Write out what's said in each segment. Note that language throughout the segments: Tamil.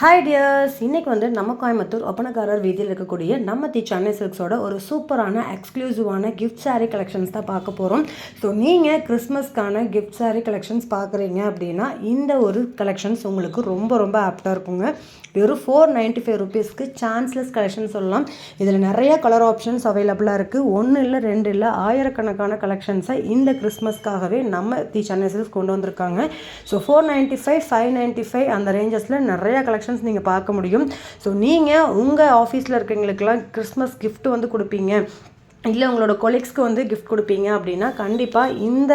ஹாய் டியர்ஸ், இன்றைக்கி நம்ம கோயம்புத்தூர் ஒப்பனக்காரர் வீதியில் இருக்கக்கூடிய நம்ம சென்னை சில்க்ஸோட ஒரு சூப்பரான எக்ஸ்க்ளூசிவான கிஃப்ட் சாரீ கலெக்ஷன்ஸ் தான் பார்க்க போகிறோம். ஸோ நீங்கள் கிறிஸ்மஸ்க்கான கிஃப்ட் சாரீ கலெக்ஷன்ஸ் பார்க்குறீங்க அப்படின்னா இந்த ஒரு கலெக்ஷன்ஸ் உங்களுக்கு ரொம்ப ரொம்ப ஆப்டாக இருக்குங்க. வெறும் 495 ருபீஸ்க்கு சான்ஸ்லெஸ் கலெக்ஷன் சொல்லலாம். இதில் நிறைய கலர் ஆப்ஷன்ஸ் அவைலபிளாக இருக்குது. ஒன்று இல்லை, ரெண்டு இல்லை, ஆயிரக்கணக்கான கலெக்ஷன்ஸை இந்த கிறிஸ்மஸ்க்காகவே நம்ம சென்னை சில்க்ஸ் கொண்டு வந்திருக்காங்க. ஸோ 495, 595 அந்த ரேஞ்சஸில் நிறைய கலெக்ஷன்ஸ் நீங்கள் பார்க்க முடியும். ஸோ நீங்கள் உங்கள் ஆஃபீஸில் இருக்கவங்களுக்கெல்லாம் கிறிஸ்மஸ் கிஃப்ட் கொடுப்பீங்க, இல்லை உங்களோட கொலீக்ஸ்க்கு கிஃப்ட் கொடுப்பீங்க அப்படின்னா கண்டிப்பாக இந்த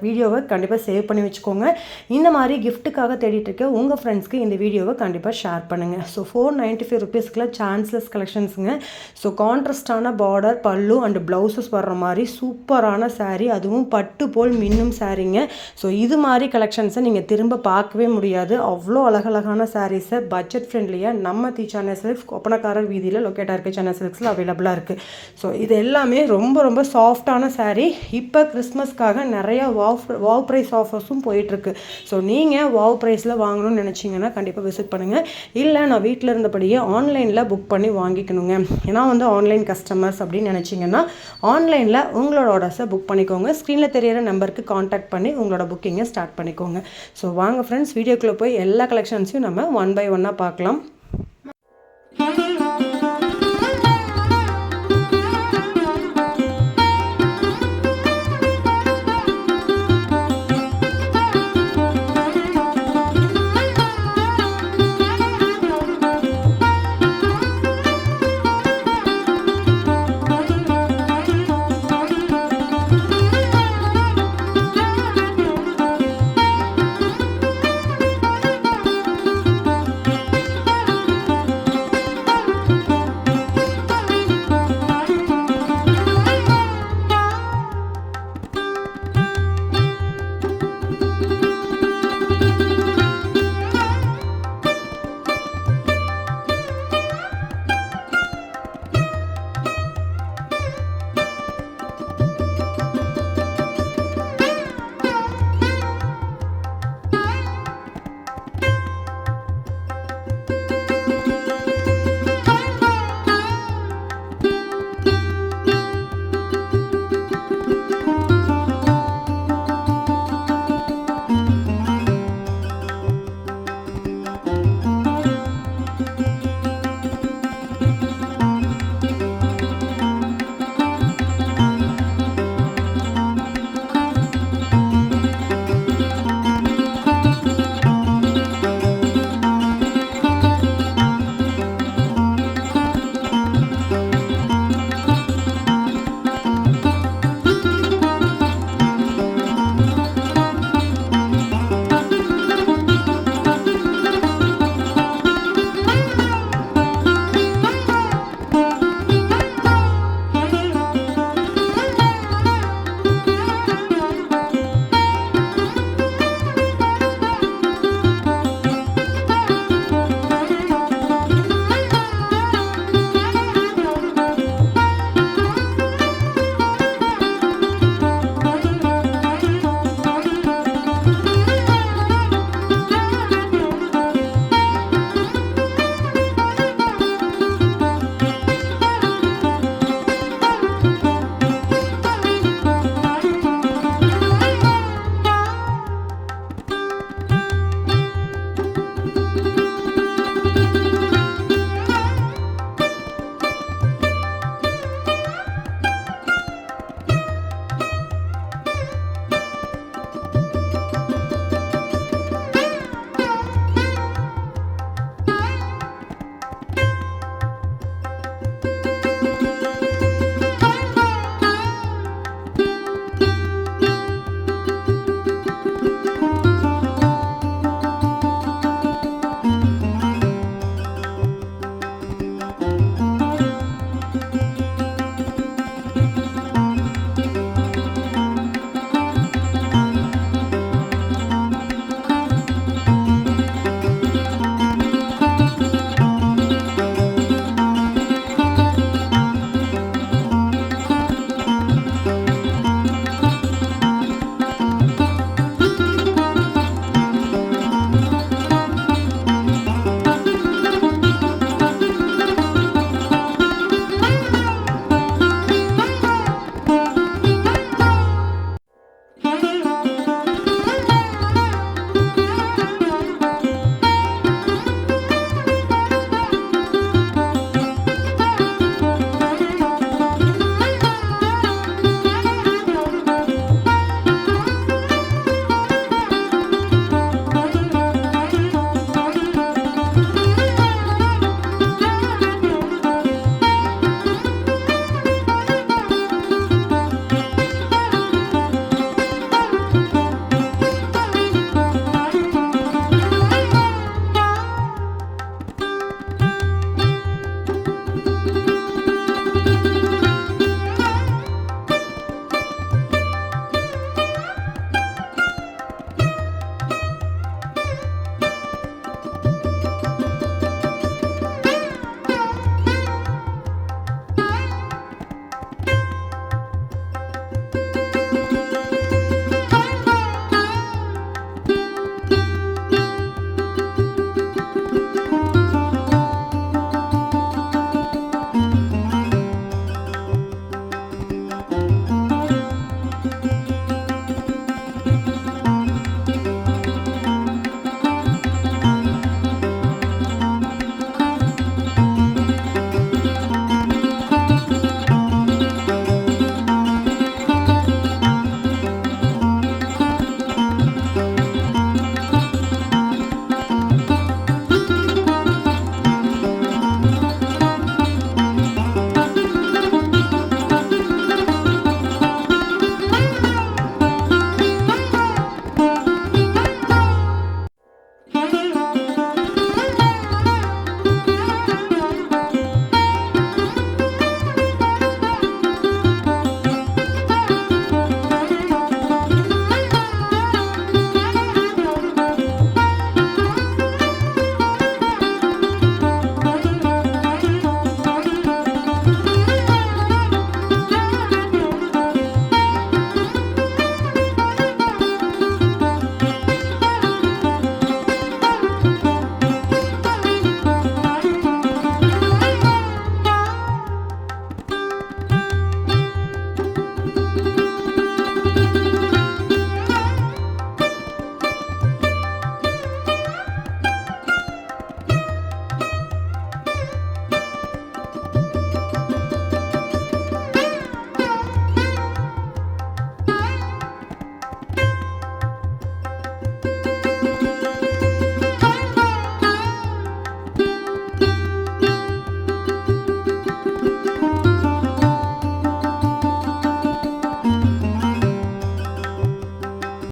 வீடியோவை கண்டிப்பாக சேவ் பண்ணி வச்சுக்கோங்க. இந்த மாதிரி கிஃப்ட்டுக்காக தேடிட்டு இருக்க உங்கள் ஃப்ரெண்ட்ஸ்க்கு இந்த வீடியோவை கண்டிப்பாக ஷேர் பண்ணுங்கள். ஸோ 495 ருபீஸ்க்குள்ள சான்ஸ்லெஸ் கலெக்ஷன்ஸுங்க. ஸோ கான்ட்ராஸ்டான பார்டர், பல்லு அண்ட் ப்ளவுசஸ் வர்ற மாதிரி சூப்பரான சாரீ, அதுவும் பட்டு போல் மின்னும் சாரீங்க. ஸோ இது மாதிரி கலெக்ஷன்ஸை நீங்கள் திரும்ப பார்க்கவே முடியாது. அவ்வளோ அழகழகான சாரீஸை பட்ஜெட் ஃப்ரெண்ட்லியாக நம்ம சென்னை சில்க்ஸ் ஒப்பனக்காரர் வீதியில் லொக்கேட்டாக இருக்குது சென்னை சில்க்ஸில் அவைலபிளாக இருக்குது. ஸோ இது எல்லாமே ரொம்ப ரொம்ப சாஃப்டான சாரீ. இப்போ கிறிஸ்மஸ்க்காக நிறையா வாவ் ப்ரைஸ் ஆஃபர்ஸும் போயிட்டுருக்கு. ஸோ நீங்கள் வாவ் ப்ரைஸில் வாங்கணும்னு நினச்சிங்கன்னா கண்டிப்பாக விசிட் பண்ணுங்கள். இல்லை நான் வீட்டில் இருந்தபடியே ஆன்லைனில் புக் பண்ணி வாங்கிக்கணுங்க, ஏன்னா ஆன்லைன் கஸ்டமர்ஸ் அப்படின்னு நினச்சிங்கன்னா ஆன்லைனில் உங்களோட ஆர்டர்ஸை புக் பண்ணிக்கோங்க. ஸ்க்ரீனில் தெரியிற நம்பருக்கு காண்டாக்ட் பண்ணி உங்களோட புக்கிங்கை ஸ்டார்ட் பண்ணிக்கோங்க. ஸோ வாங்க ஃப்ரெண்ட்ஸ், வீடியோக்குள்ளே போய் எல்லா கலெக்ஷன்ஸையும் நம்ம ஒன் பை ஒன்னாக பார்க்கலாம்.